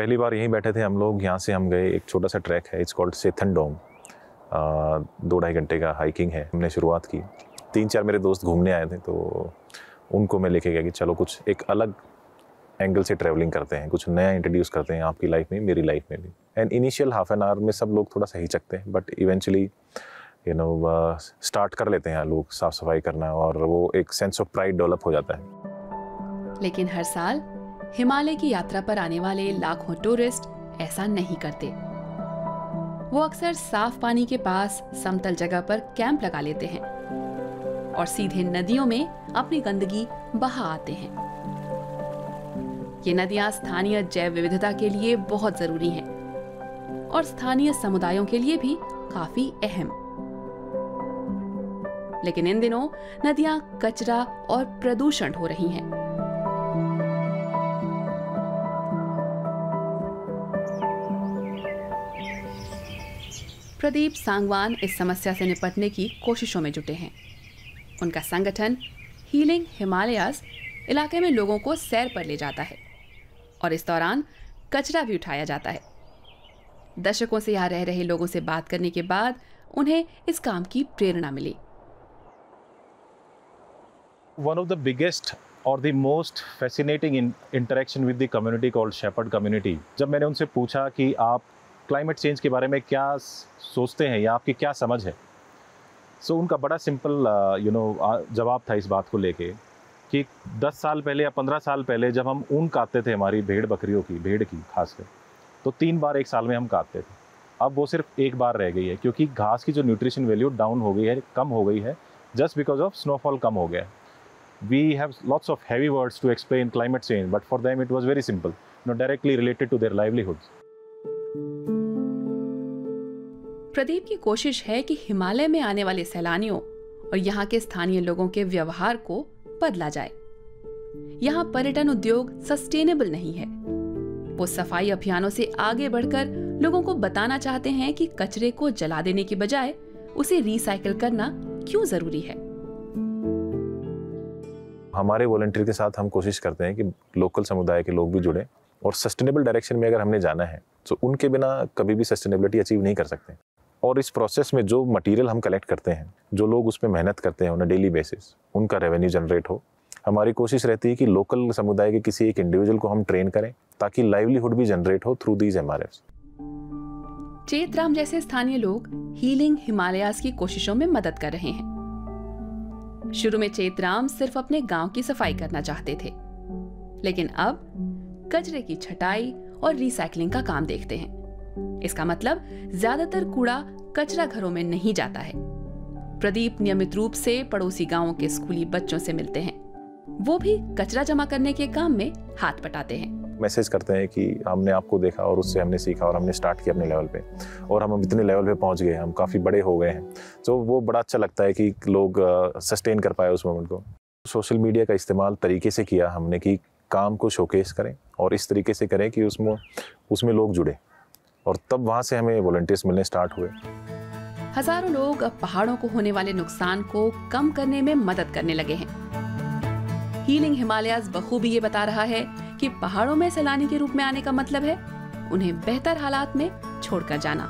पहली बार यहीं बैठे थे हम लोग। यहाँ से हम गए, एक छोटा सा ट्रैक है, इट्स कॉल्ड सेथन डोम। 2-2.5 घंटे का हाइकिंग है। हमने शुरुआत की, 3-4 मेरे दोस्त घूमने आए थे, तो उनको मैं लेके गया कि चलो कुछ एक अलग एंगल से ट्रैवलिंग करते हैं, कुछ नया इंट्रोड्यूस करते हैं आपकी लाइफ में, मेरी लाइफ में भी। And initial half an hour में सब लोग थोड़ा सा हिचकते हैं, बट इवेंचुअली स्टार्ट कर लेते हैं लोग साफ़ सफाई करना, और वो एक सेंस ऑफ प्राइड डेवलप हो जाता है। लेकिन हर साल हिमालय की यात्रा पर आने वाले लाखों टूरिस्ट ऐसा नहीं करते। वो अक्सर साफ पानी के पास समतल जगह पर कैंप लगा लेते हैं और सीधे नदियों में अपनी गंदगी बहा आते हैं। ये नदियां स्थानीय जैव विविधता के लिए बहुत जरूरी हैं और स्थानीय समुदायों के लिए भी काफी अहम। लेकिन इन दिनों नदियां कचरा और प्रदूषण हो रही हैं। प्रदीप सांगवान इस समस्या से निपटने की कोशिशों में जुटे हैं। उनका संगठन हीलिंग हिमालयाज इलाके में लोगों को सैर पर ले जाता है और इस दौरान कचरा भी उठाया जाता है। दशकों से यहाँ रह रहे लोगों से बात करने के बाद उन्हें इस काम की प्रेरणा मिली। One of the biggest or the most fascinating interaction with the community called Shepherd community, जब मैंने उनसे पूछा कि आप क्लाइमेट चेंज के बारे में क्या सोचते हैं या आपकी क्या समझ है, सो उनका बड़ा सिंपल जवाब था इस बात को लेके कि 10 साल पहले या 15 साल पहले जब हम ऊन काटते थे हमारी भेड़ की खासकर, तो 3 बार एक साल में हम काटते थे। अब वो सिर्फ 1 बार रह गई है, क्योंकि घास की जो न्यूट्रिशन वैल्यू डाउन हो गई है, कम हो गई है, जस्ट बिकॉज ऑफ स्नोफॉल कम हो गया है। We have lots of heavy words to explain climate change, but for them it was very simple, directly related to their livelihoods. Pradeep की कोशिश है कि हिमालय में आने वाले सैलानियों और यहाँ के स्थानीय लोगों के व्यवहार को बदला जाए। यहाँ पर्यटन उद्योग सस्टेनेबल नहीं है। वो सफाई अभियानों से आगे बढ़कर लोगों को बताना चाहते हैं कि कचरे को जला देने की बजाय उसे रिसाइकिल करना क्यों जरूरी है। हमारे वॉलंटियर के साथ हम कोशिश करते हैं कि लोकल समुदाय के लोग भी जुड़े, और सस्टेनेबल डायरेक्शन में अगर हमने जाना है तो उनके बिना कभी भी सस्टेनेबिलिटी अचीव नहीं कर सकते। और इस प्रोसेस में जो मटेरियल हम कलेक्ट करते हैं, जो लोग उस पर मेहनत करते हैं ऑन अ डेली बेसिस, उनका रेवेन्यू जनरेट हो। हमारी कोशिश रहती है कि लोकल समुदाय के किसी एक इंडिविजुअल को हम ट्रेन करें ताकि लाइवलीहुड भी जनरेट हो थ्रू दीज एमआरएफ्स। चेतराम जैसे स्थानीय लोग हीलिंग हिमालयाज की कोशिशों में मदद कर रहे हैं। शुरू में चेतराम सिर्फ अपने गांव की सफाई करना चाहते थे, लेकिन अब कचरे की छटाई और रिसाइकलिंग का काम देखते हैं। इसका मतलब ज्यादातर कूड़ा कचरा घरों में नहीं जाता है। प्रदीप नियमित रूप से पड़ोसी गांवों के स्कूली बच्चों से मिलते हैं। वो भी कचरा जमा करने के काम में हाथ बटाते हैं। मैसेज करते हैं कि हमने आपको देखा और उससे हमने सीखा और हमने स्टार्ट किया अपने लेवल पे, और हम इतने लेवल पे पहुंच गए, हम काफ़ी बड़े हो गए हैं। तो वो बड़ा अच्छा लगता है कि लोग सस्टेन कर पाए उस मोमेंट को। सोशल मीडिया का इस्तेमाल तरीके से किया हमने कि काम को शोकेस करें और इस तरीके से करें कि उसमें लोग जुड़े, और तब वहाँ से हमें वॉलंटियर्स मिलने स्टार्ट हुए। हजारों लोग अब पहाड़ों को होने वाले नुकसान को कम करने में मदद करने लगे हैं। हीलिंग हिमालयाज बखूबी ये बता रहा है कि पहाड़ों में सैलानी के रूप में आने का मतलब है उन्हें बेहतर हालात में छोड़कर जाना।